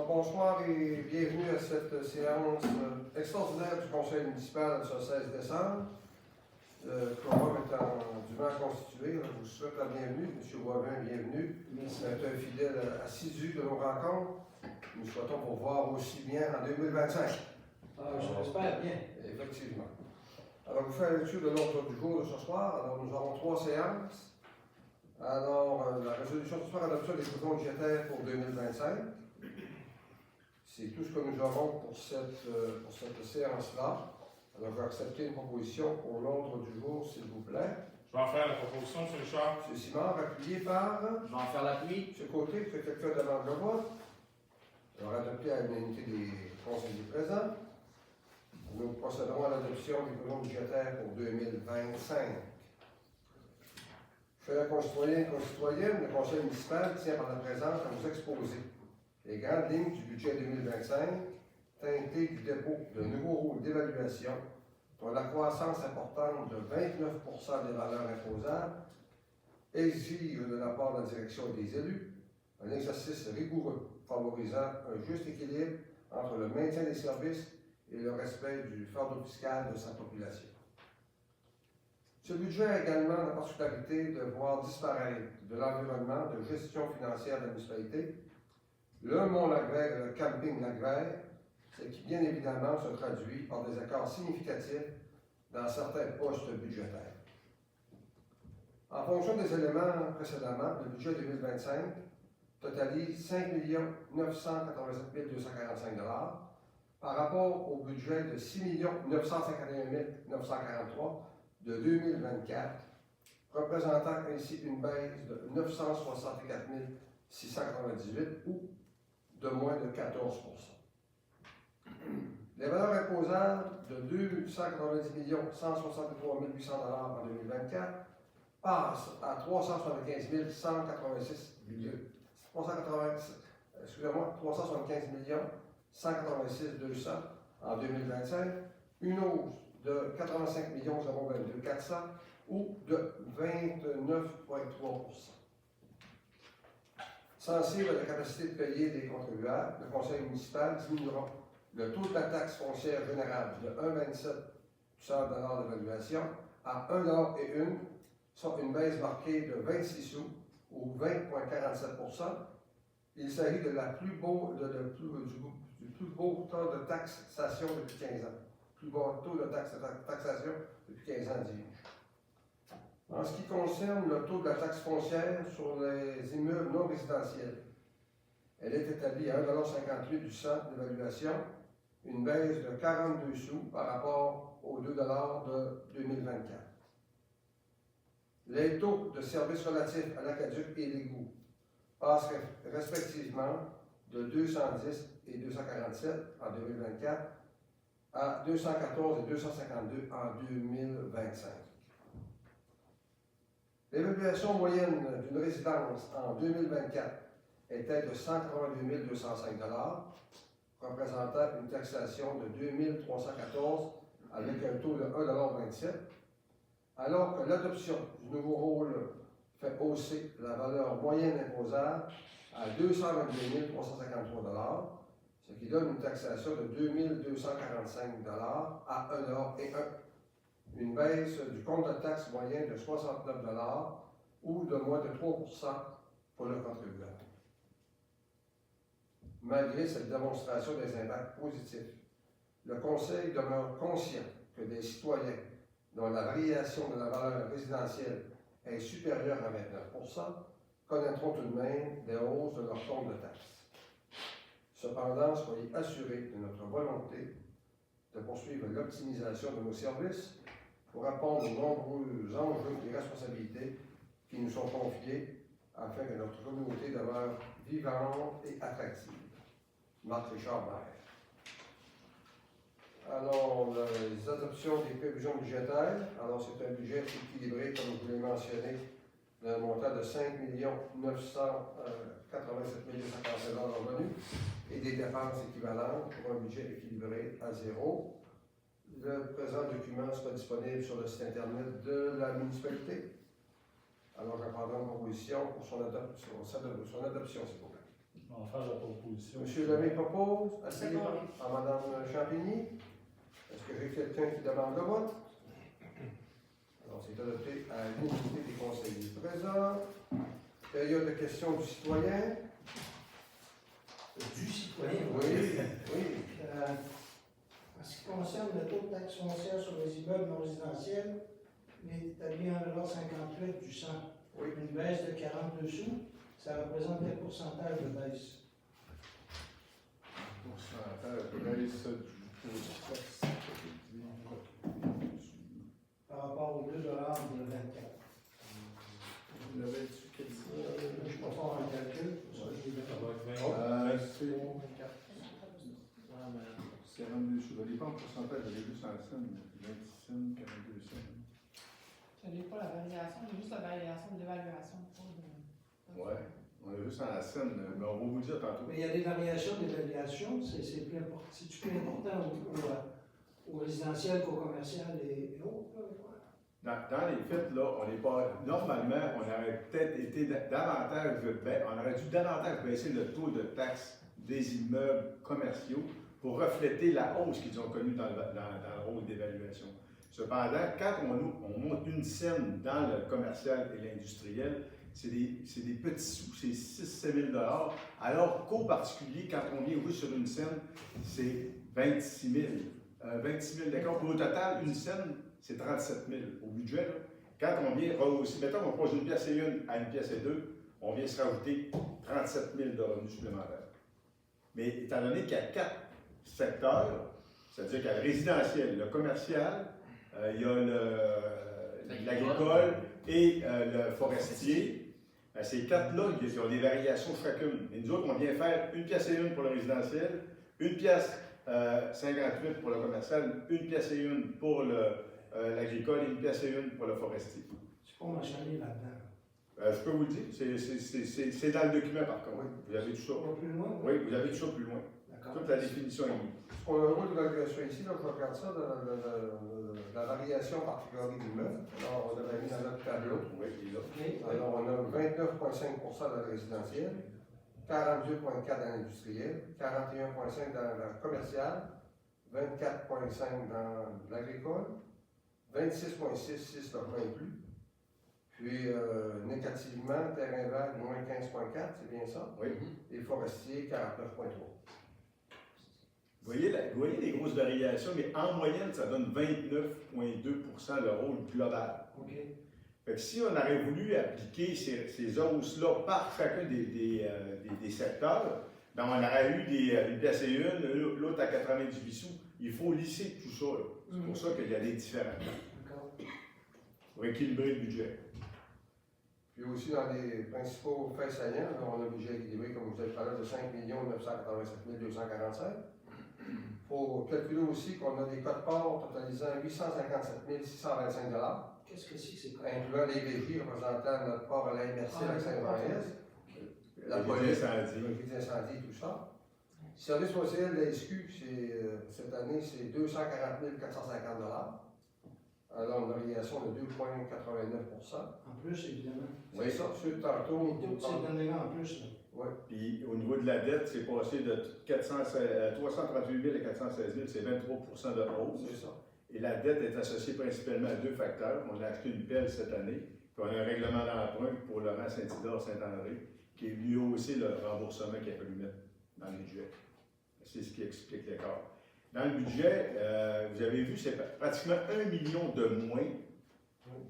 bonsoir et bienvenue à cette séance extraordinaire du Conseil municipal ce 16 décembre. Le quorum étant dûment constitué, je vous souhaite la bienvenue. M. Boivin, bienvenue. Vous êtes un fidèle assidu de nos rencontres. Nous souhaitons vous voir aussi bien en 2025. Je l'espère bien. Effectivement. Alors, vous faites la lecture de l'ordre du jour de ce soir. Alors, nous aurons 3 séances. Alors, la résolution ce soir, adoption des prévisions budgétaires pour 2025. C'est tout ce que nous aurons pour cette séance-là. Alors, je vais accepter une proposition pour l'ordre du jour, s'il vous plaît. Je vais en faire la proposition, M. Richard. M. Simard, appuyé par Je vais en faire l'appui. M. Côté, que quelqu'un demande le vote. Alors, adopté à l'unanimité des conseillers présents. Nous procéderons à l'adoption des prévisions budgétaires pour 2025. Chers concitoyens et concitoyennes, le Conseil municipal tient par la présence à vous exposer les grandes lignes du budget 2025, teintées du dépôt de nouveaux rôles d'évaluation, dont la croissance importante de 29% des valeurs imposables exige de la part de la direction et des élus un exercice rigoureux favorisant un juste équilibre entre le maintien des services et le respect du fardeau fiscal de sa population. Ce budget a également la particularité de voir disparaître de l'environnement de gestion financière de la municipalité le Mont-Lac-Vert et le camping Lac-Vert, ce qui bien évidemment se traduit par des accords significatifs dans certains postes budgétaires. En fonction des éléments précédemment, le budget 2025 totalise 5 987 245 $ par rapport au budget de 6 951 943 de 2024, représentant ainsi une baisse de 964 698 ou de moins de 14 %. Les valeurs imposables de 290 163 800 $ en 2024 passent à 375 186 200 en 2025, une hausse de 85 022 400 ou de 29,3 %. Sensible à la capacité de payer des contribuables, le Conseil municipal diminuera le taux de la taxe foncière générale de 1,27 $ d'évaluation à 1,1 $, soit une baisse marquée de 26 sous ou 20,47 %. Il s'agit de du plus beau taux de taxation depuis 15 ans. Plus bas taux de taxation depuis 15 ans, dis-je. En ce qui concerne le taux de la taxe foncière sur les immeubles non résidentiels, elle est établie à 1,58 $ du centre d'évaluation, une baisse de 42 sous par rapport aux 2 $ de 2024. Les taux de services relatifs à l'aqueduc et l'égout passent respectivement de 210 et 247 en 2024 à 214 et 252 en 2025. L'évaluation moyenne d'une résidence en 2024 était de 182 205 $, représentant une taxation de 2 314 avec un taux de 1,27 $, alors que l'adoption du nouveau rôle fait hausser la valeur moyenne imposable à 222 353 $, ce qui donne une taxation de 2 245 $ à 1,1 $, une baisse du compte de taxe moyen de 69 $ ou de moins de 3 % pour le contribuable. Malgré cette démonstration des impacts positifs, le Conseil demeure conscient que des citoyens dont la variation de la valeur résidentielle est supérieure à 29 % connaîtront tout de même des hausses de leur compte de taxe. Cependant, soyez assurés de notre volonté de poursuivre l'optimisation de nos services pour répondre aux nombreux enjeux et responsabilités qui nous sont confiés afin que notre communauté demeure vivante et attractive. Marc Richard Maire. Alors, les adoptions des prévisions budgétaires. Alors, c'est un budget équilibré, comme je vous l'ai mentionné, d'un montant de 5 987 245 $ de revenus et des dépenses équivalentes pour un budget équilibré à 0. Le présent document sera disponible sur le site Internet de la municipalité. Alors, je prendrai une proposition pour son adoption, s'il vous plaît. On va faire la proposition. Monsieur Lemay propose, C'est asseyez-vous. bon. À Madame Champigny. Est-ce que j'ai quelqu'un qui demande le vote? Alors, c'est adopté à l'unanimité des conseillers présents. Période de questions du citoyen. Du citoyen. Oui, oui. En ce qui concerne le taux de taxe foncière sur les immeubles non résidentiels, il est établi à 1,58 du 100. Oui. Une baisse de 42 sous, ça représente quel pourcentage de baisse? Pourcentage de baisse du taux de taxe. Par rapport aux 2 de 24. Vous l'avez dessus quel Je peux faire un calcul. Pour ça, je vais Ça mettre. va être 20. C'est 42 sous. Ça dépend du pourcentage de début sans scène. 26 cents, 42 cents. Ce n'est pas la variation, mais juste la variation de l'évaluation. Ouais. On a vu ça en scène, mais on va vous dire tantôt. Mais il y a des variations d'évaluation, c'est plus important. C'est plus important au résidentiel qu'au commercial et autres. Dans les faits, là, on n'est pas. Normalement, on aurait peut-être été davantage. On aurait dû davantage baisser le taux de taxe des immeubles commerciaux pour refléter la hausse qu'ils ont connue dans le rôle d'évaluation. Cependant, quand on monte une scène dans le commercial et l'industriel, c'est des petits sous, c'est 6 000 $, alors qu'au particulier, quand on vient ouvrir sur une scène, c'est 26 000 d'accord. Puis au total, une scène, c'est 37 000 au budget. Là. Quand on vient rehausser, mettons qu'on passe d'une pièce et une à une pièce et deux, on vient se rajouter 37 000 de revenus supplémentaires. Mais étant donné qu'il y a 4 secteurs, c'est-à-dire qu'il y a le résidentiel, le commercial, il y a l'agricole et le forestier, ces 4-là, ils ont des variations chacune. Et nous autres, on vient faire une pièce et une pour le résidentiel, une pièce 58 pour le commercial, une pièce et une pour l'agricole et une pièce et une pour le forestier. C'est pas mentionné là-dedans. Je peux vous le dire, c'est dans le document par contre. Vous avez tout ça. Pas plus loin? Oui, vous avez tout ça plus loin. D'accord. Toute la définition est mise. Ce qu'on a le rôle d'évaluation ici, là, je regarde ça dans la variation par catégorie d'immeubles. Alors, on avait mis dans notre tableau. Oui, il est là. Ok. Alors, on a 29,5 dans le résidentiel, 42,4 dans l'industriel, 41,5 dans le commercial, 24,5 dans l'agricole, 26,6 logements inclus. Puis, négativement, terrain vague, moins 15,4, c'est bien ça. Oui. Et forestier, 49,3. Vous voyez les grosses variations, mais en moyenne, ça donne 29,2 le rôle global. OK. Fait que si on aurait voulu appliquer ces hausses-là par chacun des secteurs, ben on aurait eu une pièce et une, l'autre à 98 sous. Il faut lisser tout ça. Là. C'est pour ça qu'il y a des différences. D'accord. Pour équilibrer le budget. Puis aussi, dans les principaux faits saillants, là, on a un budget équilibré, comme vous avez parlé, de 5 987 245. Il faut calculer aussi qu'on a des codes parts totalisant 857 625 $, Qu'est-ce que c'est quoi? incluant les régies représentant notre port à la MRC avec Saint-Jean-Est, la Les police, incendies. le risque d'incendie, tout ça. Service social de la SQ, cette année, c'est 240 450 $. Alors, une variation de 2,89 %. En plus, évidemment. C'est ça, sur tantôt. Toutes ces données-là en plus, là. Puis au niveau de la dette, c'est passé de 338 000 à 416 000, c'est 23 de hausse. C'est ça. Et la dette est associée principalement à 2 facteurs. On a acheté une pelle cette année, puis on a un règlement d'emprunt pour le rang Saint-Hidore-Saint-André, qui est lui aussi le remboursement qu'il a fallu mettre dans le budget. C'est ce qui explique l'écart. Dans le budget, vous avez vu, c'est pratiquement 1 million de moins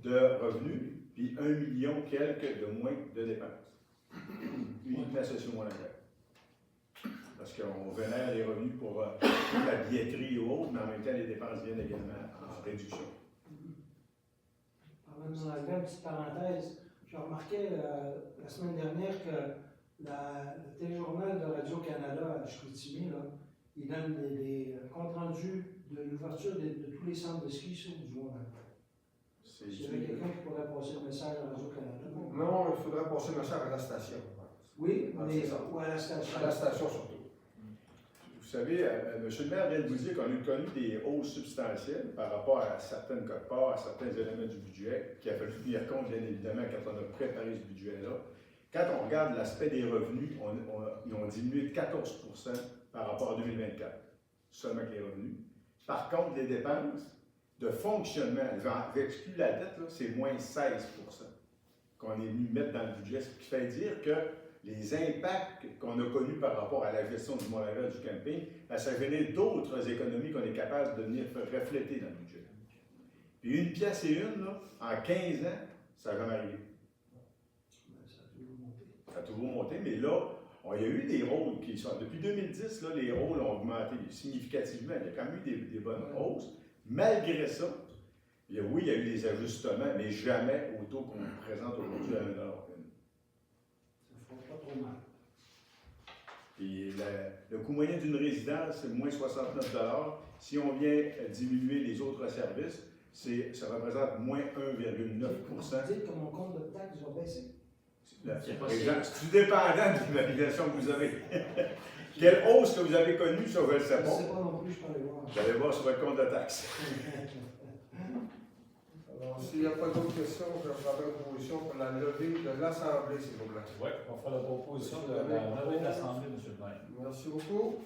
de revenus, puis 1 million quelques de moins de dépenses. Uniquement associé au monétaire. Parce qu'on vénère les revenus pour la billetterie ou autre, mais en même temps, les dépenses viennent également en réduction. Avant de nous enlever une petite parenthèse, j'ai remarqué la semaine dernière que le téléjournal de Radio-Canada à Chicoutimi, là, il donne des comptes rendus de l'ouverture de tous les centres de ski sur du jour. C'est S'il y avait quelqu'un qui pourrait passer le message à Radio-Canada. Non, il faudrait passer le message à la station. Oui, Ah, mais c'est ça. ou à la station. À la station surtout. Vous savez, M. le maire vient de vous dire qu'on a connu des hausses substantielles par rapport à certaines cotes-parts, à certains éléments du budget, qui a fallu tenir compte, bien évidemment, quand on a préparé ce budget-là. Quand on regarde l'aspect des revenus, ils ont diminué de 14% par rapport à 2024, seulement que les revenus. Par contre, les dépenses de fonctionnement, exclu la dette, c'est moins 16% qu'on est venu mettre dans le budget, ce qui fait dire que les impacts qu'on a connus par rapport à la gestion du Montréal du camping, ça venait d'autres économies qu'on est capable de venir faire refléter dans le budget. Puis une pièce et une, là, en 15 ans, ça n'a jamais arrivé. Ça a toujours monté, mais là, il y a eu des rôles qui sont. Depuis 2010, là, les rôles ont augmenté significativement. Il y a quand même eu des bonnes hausses. Malgré ça, oui, il y a eu des ajustements, mais jamais au taux qu'on présente aujourd'hui à 1 $. Ça ne fera pas trop mal. Puis le coût moyen d'une résidence, c'est moins 69 $. Si on vient diminuer les autres services, ça représente moins 1,9 Vous dites que mon compte de taxes va baisser. C'est tout dépendant de l'évaluation que vous avez. Quelle hausse que vous avez connue, ça, je ne le sais Je ne pas. sais pas non plus, je peux aller voir. Vous allez voir sur votre compte de taxes. Alors, s'il n'y a pas d'autres questions, je vais faire une proposition pour la levée de l'Assemblée, s'il vous plaît. Oui, on fera la proposition de la levée de l'Assemblée, M. le maire. Merci beaucoup.